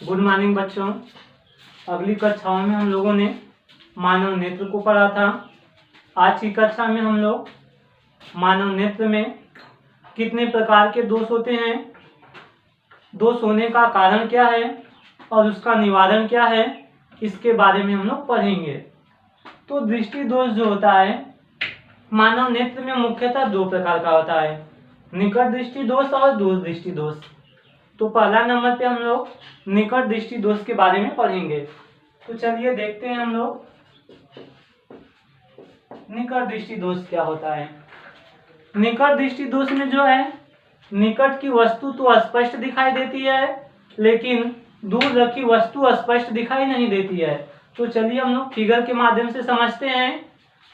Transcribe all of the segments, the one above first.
Good morning बच्चों। अगली कक्षाओं में हम लोगों ने मानव नेत्र को पढ़ा था। आज की कक्षा में हम लोग मानव नेत्र में कितने प्रकार के दोष होते हैं, दोष होने का कारण क्या है और उसका निवारण क्या है, इसके बारे में हम लोग पढ़ेंगे। तो दृष्टि दोष जो होता है मानव नेत्र में मुख्यतः दो प्रकार का होता है, निकट दृष्टि दोष और दूर दृष्टि दोष। तो पहला नंबर पे हम लोग निकट दृष्टि दोष के बारे में पढ़ेंगे। तो चलिए देखते हैं हम लोग निकट दृष्टि दोष क्या होता है। निकट दृष्टि दोष में जो है निकट की वस्तु तो स्पष्ट दिखाई देती है लेकिन दूर रखी वस्तु स्पष्ट दिखाई नहीं देती है। तो चलिए हम लोग फिगर के माध्यम से समझते हैं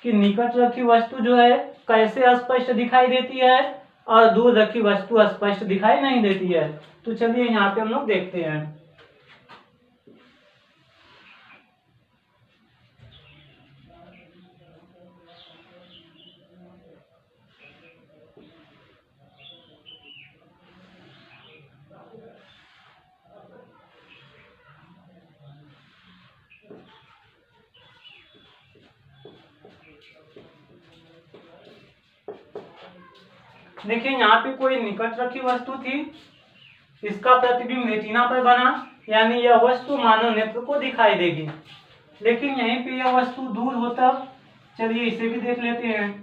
कि निकट रखी वस्तु जो है कैसे स्पष्ट दिखाई देती है और दूर रखी वस्तु स्पष्ट दिखाई नहीं देती है। तो चलिए यहाँ पे हम लोग देखते हैं। देखिए यहाँ पे कोई निकट रखी वस्तु थी, इसका प्रतिबिंब रेटिना पर बना, यानी यह वस्तु मानव नेत्र को दिखाई देगी। लेकिन यहीं पे यह वस्तु दूर हो तब चलिए इसे भी देख लेते हैं।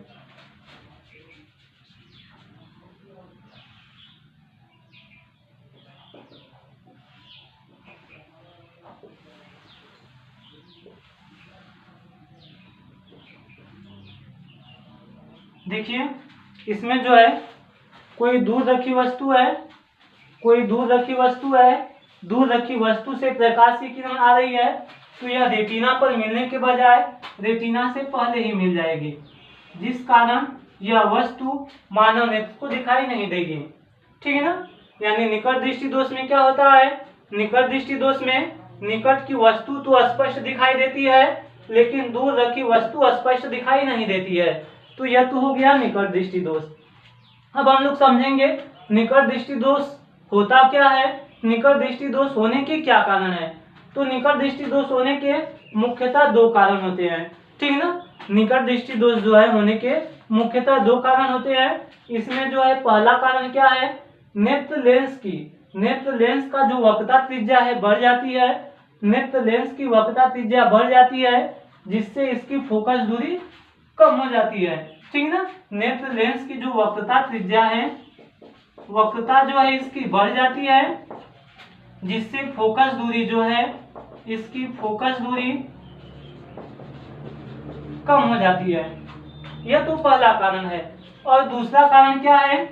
देखिए इसमें जो है कोई दूर रखी वस्तु है, कोई दूर रखी वस्तु है, दूर रखी वस्तु से प्रकाश की किरण आ रही है तो यह रेटिना पर मिलने के बजाय रेटिना से पहले ही मिल जाएगी, जिस कारण यह वस्तु मानव नेत्र को दिखाई नहीं देगी। ठीक है ना। यानी निकट दृष्टि दोष में क्या होता है, निकट दृष्टि दोष में निकट की वस्तु तो स्पष्ट दिखाई देती है लेकिन दूर रखी वस्तु स्पष्ट दिखाई नहीं देती है। तो यह तो हो गया निकट दृष्टि दोष। अब हम लोग समझेंगे निकट दृष्टि दोष होता क्या है, निकट दृष्टि दोष होने के क्या कारण है। तो निकट दृष्टि दोष होने के मुख्यतः दो कारण होते हैं। ठीक है ना। निकट दृष्टि दोष जो है होने के मुख्यतः दो कारण होते हैं। इसमें जो है पहला कारण क्या है, नेत्र लेंस का जो वक्रता त्रिज्या है बढ़ जाती है, नेत्र लेंस की वक्रता त्रिज्या बढ़ जाती है जिससे इसकी फोकस दूरी कम हो जाती है। ठीक है ना। नेत्र लेंस की जो वक्रता त्रिज्या है, वक्रता जो है इसकी बढ़ जाती है जिससे फोकस दूरी जो है इसकी फोकस दूरी कम हो जाती है। यह तो पहला कारण है। और दूसरा कारण क्या है,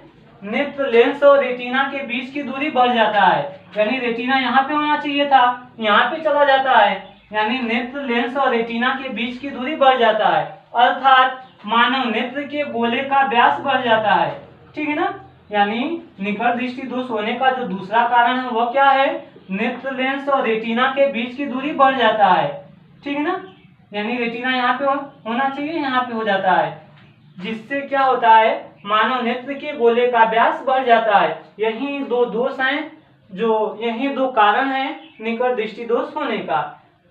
नेत्र लेंस और रेटिना के बीच की दूरी बढ़ जाता है, यानी रेटिना यहाँ पे होना चाहिए था, यहाँ पे चला जाता है, यानी नेत्र लेंस और रेटिना के बीच की दूरी बढ़ जाता है, अर्थात मानव नेत्र के गोले का व्यास बढ़ जाता है। ठीक है ना। यानी निकट दृष्टि दोष होने का जो दूसरा कारण है वह क्या है, नेत्र लेंस और रेटिना के बीच की दूरी बढ़ जाता है। ठीक है ना। यानी रेटिना यहाँ पे होना चाहिए, यहाँ पे हो जाता है, जिससे क्या होता है मानव नेत्र के गोले का व्यास बढ़ जाता है। यही दो दोष हैं, जो यही दो कारण हैं निकट दृष्टि दोष होने का।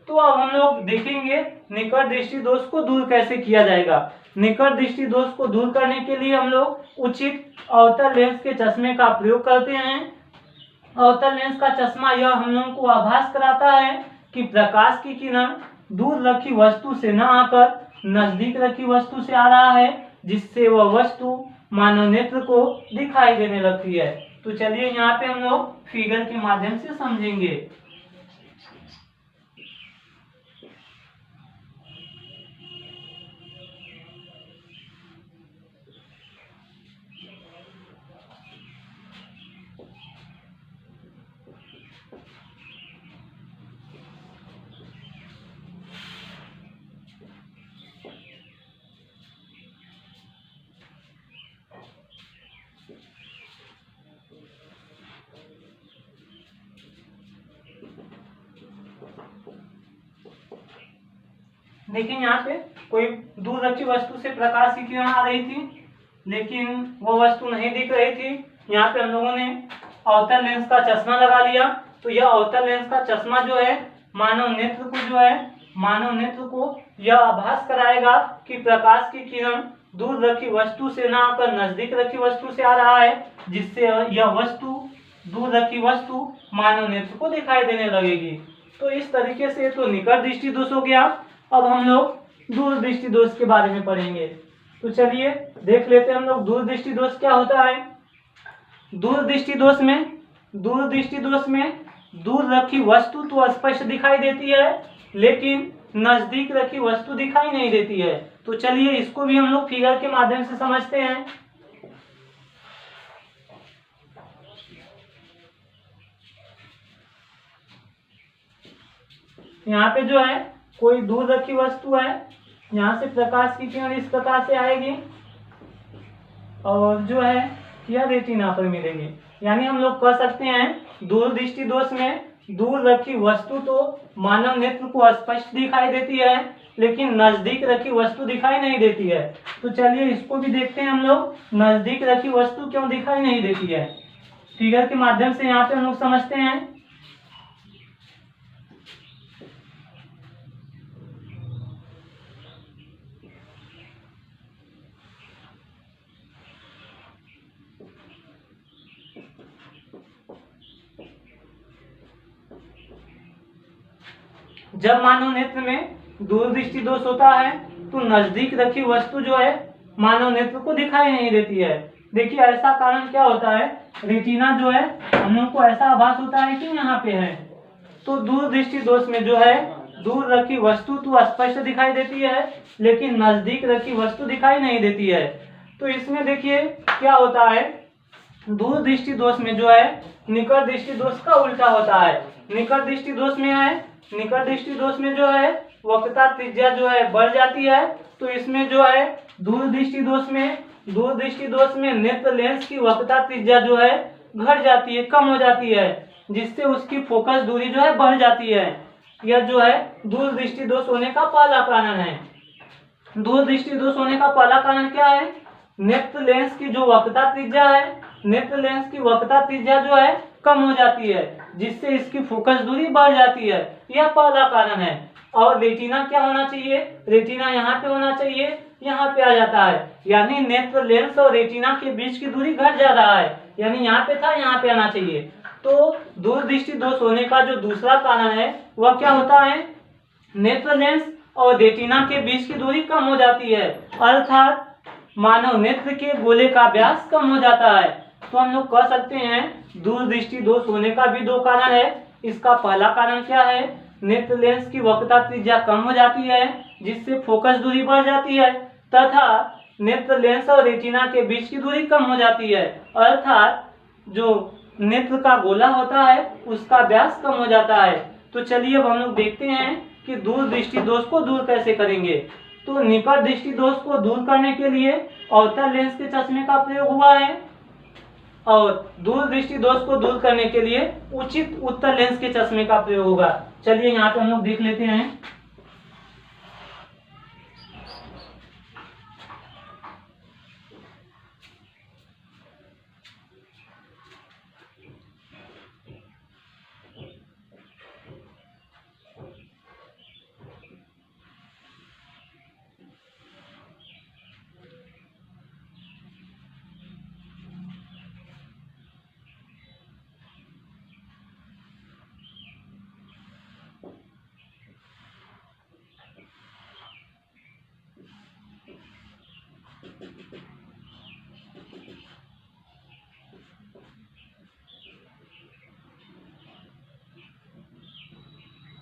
तो अब हम लोग देखेंगे निकट दृष्टि दोष को दूर कैसे किया जाएगा। निकट दृष्टि दोष को दूर करने के लिए हम लोग उचित अवतल लेंस के चश्मे का प्रयोग करते हैं। अवतल लेंस का चश्मा यह हम लोगों को आभास कराता है कि प्रकाश की किरण दूर रखी वस्तु से न आकर नजदीक रखी वस्तु से आ रहा है, जिससे वह वस्तु मानव नेत्र को दिखाई देने लगती है। तो चलिए यहाँ पे हम लोग फिगर के माध्यम से समझेंगे। देखिए यहाँ पे कोई दूर रखी वस्तु से प्रकाश की किरण आ रही थी लेकिन वो वस्तु नहीं दिख रही थी। यहाँ पे हम लोगों ने अवतल लेंस का चश्मा लगा लिया तो यह अवतल लेंस का चश्मा जो है मानव नेत्र को यह आभास कराएगा कि प्रकाश की किरण दूर रखी वस्तु से ना आकर नजदीक रखी वस्तु से आ रहा है, जिससे यह दूर रखी वस्तु मानव नेत्र को दिखाई देने लगेगी। तो इस तरीके से तो निकट दृष्टि दोष हो गया। अब हम लोग दूर दृष्टि दोष के बारे में पढ़ेंगे। तो चलिए देख लेते हैं हम लोग दूर दृष्टि दोष क्या होता है। दूर दृष्टि दोष में दूर रखी वस्तु तो स्पष्ट दिखाई देती है, लेकिन नजदीक रखी वस्तु दिखाई नहीं देती है। तो चलिए इसको भी हम लोग फिगर के माध्यम से समझते हैं। यहाँ पे जो है कोई दूर रखी वस्तु है, यहाँ से प्रकाश की किरण इस प्रकार से आएगी और जो है यह रेटिना पर मिलेगी। यानी हम लोग कह सकते हैं दूर दृष्टि दोष में दूर रखी वस्तु तो मानव नेत्र को स्पष्ट दिखाई देती है, लेकिन नजदीक रखी वस्तु दिखाई नहीं देती है। तो चलिए इसको भी देखते हैं हम लोग, नजदीक रखी वस्तु क्यों दिखाई नहीं देती है। फिगर के माध्यम से यहाँ पे हम लोग समझते हैं। जब मानव नेत्र में दूरदृष्टि दोष होता है तो नजदीक रखी वस्तु जो है मानव नेत्र को दिखाई नहीं देती है। देखिए ऐसा कारण क्या होता है, रेटिना जो है हम लोग को ऐसा आभास होता है कि यहाँ पे है। तो दूरदृष्टि दोष में जो है दूर रखी वस्तु तो स्पष्ट दिखाई देती है, लेकिन नजदीक रखी वस्तु दिखाई नहीं देती है। तो इसमें देखिए क्या होता है, दूरदृष्टि दोष में जो है निकट दृष्टि दोष का उल्टा होता है। निकट दृष्टि दोष में जो है वक्रता त्रिज्या जो है बढ़ जाती है। तो इसमें जो है दूरदृष्टि दोष में नेत्र लेंस की वक्रता त्रिज्या जो है घट जाती है, कम हो जाती है, जिससे उसकी फोकस दूरी जो है बढ़ जाती है। यह जो है दूरदृष्टि दोष होने का पहला कारण है। दूरदृष्टि दोष होने का पहला कारण क्या है, नेत्र लेंस की जो वक्रता त्रिज्या है, नेत्र लेंस की वक्रता त्रिज्या जो है कम हो जाती है, जिससे इसकी फोकस दूरी बढ़ जाती है। यह पहला कारण है। और रेटिना क्या होना चाहिए, रेटिना यहाँ पे होना चाहिए, यहाँ पे आ जाता है। यानी नेत्र लेंस और रेटिना के बीच की दूरी घट जा रहा है, यानी यहाँ पे था यहाँ पे आना चाहिए। तो दूरदृष्टि दोष होने का जो दूसरा कारण है वह क्या होता है, नेत्र लेंस और रेटिना के बीच की दूरी कम हो जाती है, अर्थात मानव नेत्र के गोले का व्यास कम हो जाता है। तो हम लोग कह सकते हैं दूरदृष्टि दोष होने का भी दो कारण है। इसका पहला कारण क्या है, नेत्र लेंस की वक्रता त्रिज्या कम हो जाती है, जिससे फोकस दूरी बढ़ जाती है, तथा नेत्र लेंस और रेटिना के बीच की दूरी कम हो जाती है, अर्थात जो नेत्र का गोला होता है उसका व्यास कम हो जाता है। तो चलिए अब हम लोग देखते हैं कि दूरदृष्टि दोष को दूर कैसे करेंगे। तो निकट दृष्टि दोष को दूर करने के लिए अवतल लेंस के चश्मे का प्रयोग हुआ है, और दूरदृष्टि दोष को दूर करने के लिए उचित उत्तल लेंस के चश्मे का प्रयोग होगा। चलिए यहाँ पे हम लोग देख लेते हैं।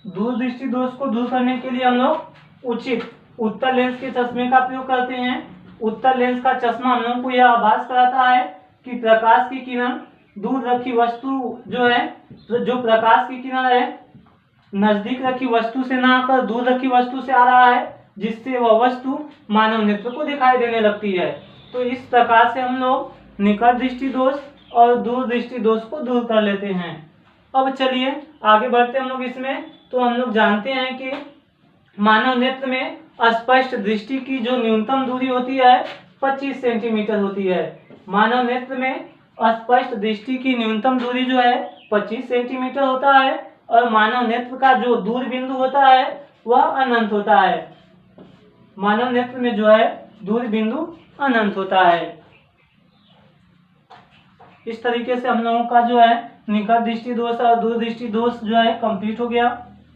दूरदृष्टि दोष को दूर करने के लिए हम लोग उचित उत्तल लेंस के चश्मे का प्रयोग करते हैं। उत्तल लेंस का चश्मा हम लोग को यह आभास कराता है कि प्रकाश की किरण दूर रखी वस्तु जो है, जो प्रकाश की किरण है नजदीक रखी वस्तु से ना आकर दूर रखी वस्तु से आ रहा है, जिससे वह वस्तु मानव नेत्र को दिखाई देने लगती है। तो इस प्रकार से हम लोग निकट दृष्टि दोष और दूर दृष्टि दोष को दूर कर लेते हैं। अब चलिए आगे बढ़ते हम लोग इसमें। तो हम लोग जानते हैं कि मानव नेत्र में स्पष्ट दृष्टि की जो न्यूनतम दूरी होती है 25 सेंटीमीटर होती है। मानव नेत्र में स्पष्ट दृष्टि की न्यूनतम दूरी जो है 25 सेंटीमीटर होता है और मानव नेत्र का जो दूर बिंदु होता है वह अनंत होता है। मानव नेत्र में जो है दूर बिंदु अनंत होता है। इस तरीके से हम लोगों का जो है निकट दृष्टि दोष और दूर दृष्टि दोष जो है कंप्लीट हो गया।